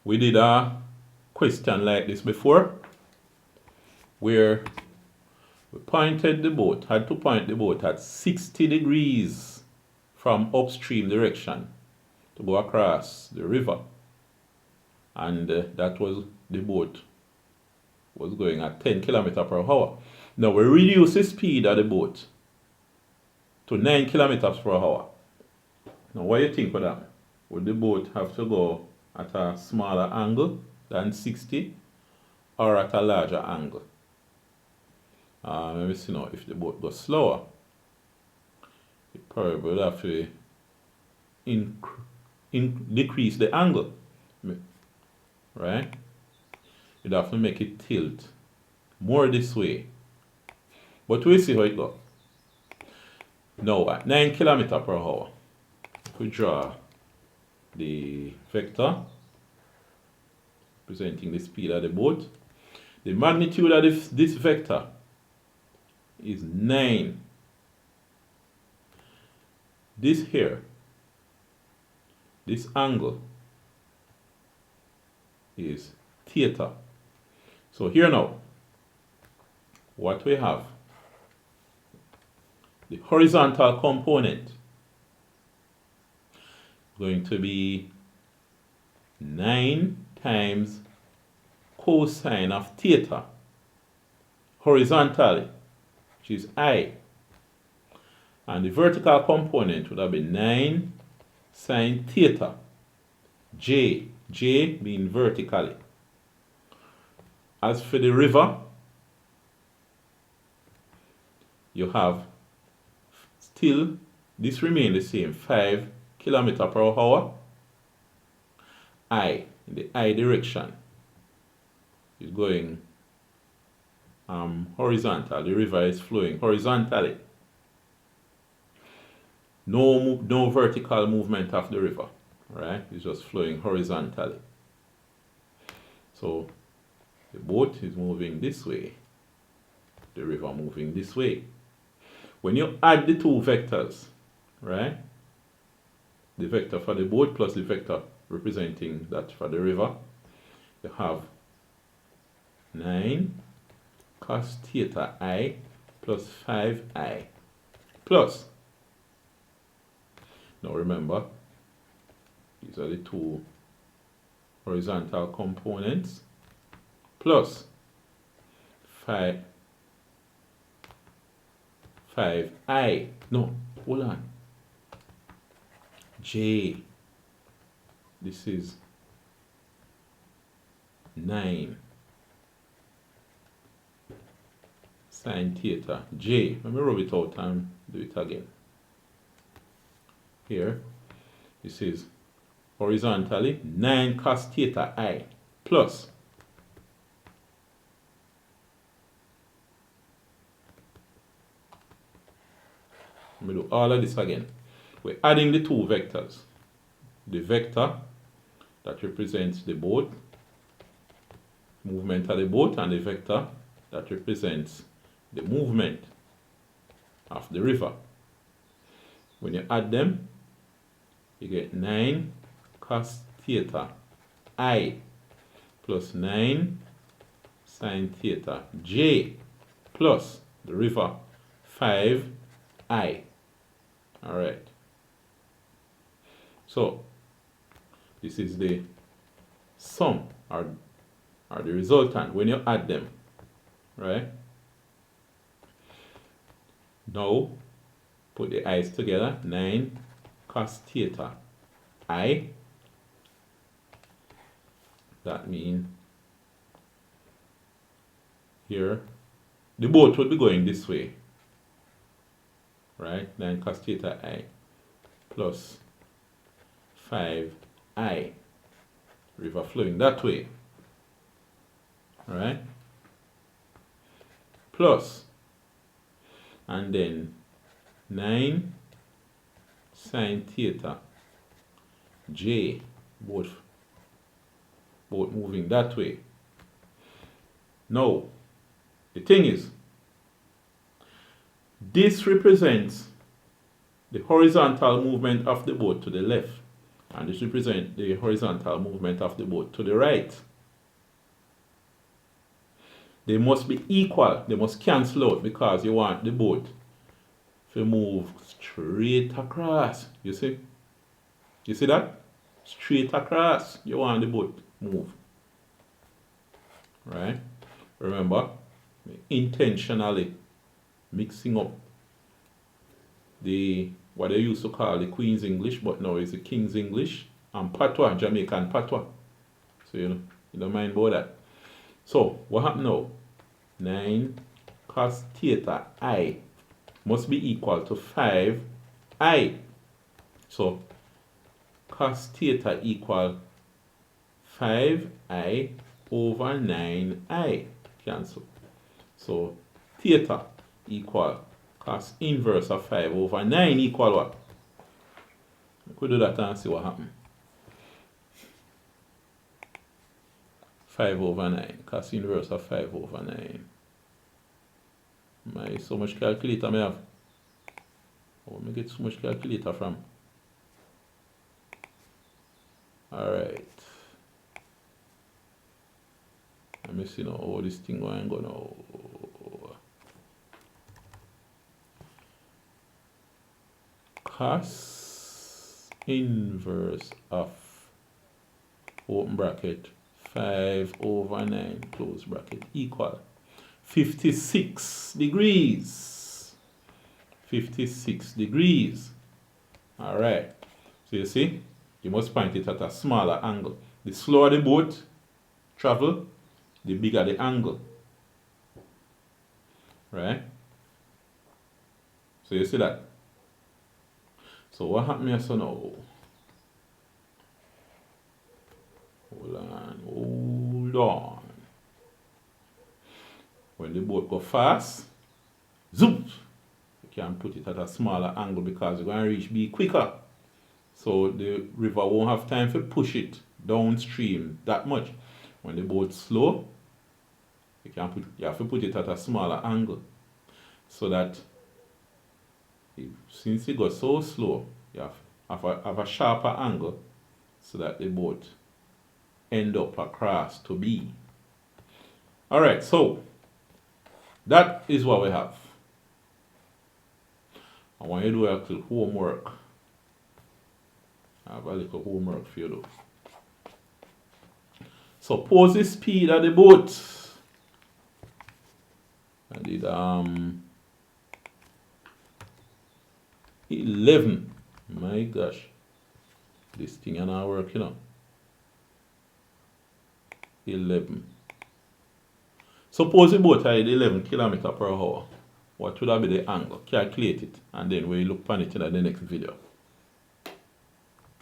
We did a question like this before where we pointed the boat, had to point the boat at 60 degrees from upstream direction to go across the river. And that was the boat was going at 10 kilometers per hour. Now we reduce the speed of the boat to 9 kilometers per hour. Now what do you think of that? Would the boat have to go at a smaller angle than 60 or at a larger angle? Let me see now. If the boat goes slower, it probably will have to decrease the angle, right? You'd have to make it tilt more this way. But we'll see how it goes. Now at 9 kilometers per hour, we draw the vector representing the speed of the boat. The magnitude of this vector is 9. This here, this angle is theta. So here now, what we have, the horizontal component going to be 9 times cosine of theta horizontally, which is I. And the vertical component would have been 9 sine theta, J being vertically. As for the river, you have still, this remains the same, 5 kilometers per hour. I, in the I direction, is going horizontal. The river is flowing horizontally. No vertical movement of the river, right? It's just flowing horizontally. So the boat is moving this way, the river moving this way. When you add the two vectors, right? The vector for the boat plus the vector representing that for the river, you have 9 cos theta I plus 5I plus. Now remember, these are the two horizontal components plus 5I. No, hold on. J. This is 9 sine theta. J. Let me rub it out and do it again. Here, this is horizontally 9 cos theta I plus let me do all of this again. We're adding the two vectors. The vector that represents the boat, movement of the boat, and the vector that represents the movement of the river. When you add them, you get 9 cos theta I plus 9 sine theta J plus the river 5I. All right. So this is the sum or the resultant when you add them, right? Now put the i's together. 9 cos theta I. That means here the boat would be going this way, right? 9 cos theta I plus 5I, river flowing that way, right? Plus, and then 9 sine theta J, both moving that way. Now, the thing is, this represents the horizontal movement of the boat to the left, And this represents the horizontal movement of the boat to the right. They must be equal. They must cancel out because you want the boat to move straight across. You see? You see that? Straight across. You want the boat move. Right? Remember, intentionally mixing up the what they used to call the Queen's English, but now it's the King's English and patois, Jamaican patois. So you don't mind about that. So what happened now? 9 cos theta I must be equal to 5I. So cos theta equal 5I over 9I. Cancel. So theta equal cos inverse of 5 over 9 equal what? We could do that and see what happens. 5 over 9. Cos inverse of 5 over 9. So much calculator I have. Oh, me get so much calculator from. Alright. Let me see now how this thing going go now. Cos inverse of open bracket 5 over 9 close bracket equal 56 degrees. 56 degrees. Alright. So you see, you must point it at a smaller angle. The slower the boat travel, the bigger the angle. Right? So you see that? So what happened here so now? Hold on. When the boat go fast, zoom, you can put it at a smaller angle because you're going to reach B quicker. So the river won't have time to push it downstream that much. When the boat's slow, you have to put it at a smaller angle. So that since it goes so slow, you have a sharper angle so that the boat end up across to B. Alright, so that is what we have. I want you to do a little homework. I have a little homework for you though. Suppose the speed of the boat. I did 11. My gosh. This thing is not working out. 11. Suppose the boat had 11 km per hour. What would that be the angle? Calculate it and then we look on it in the next video.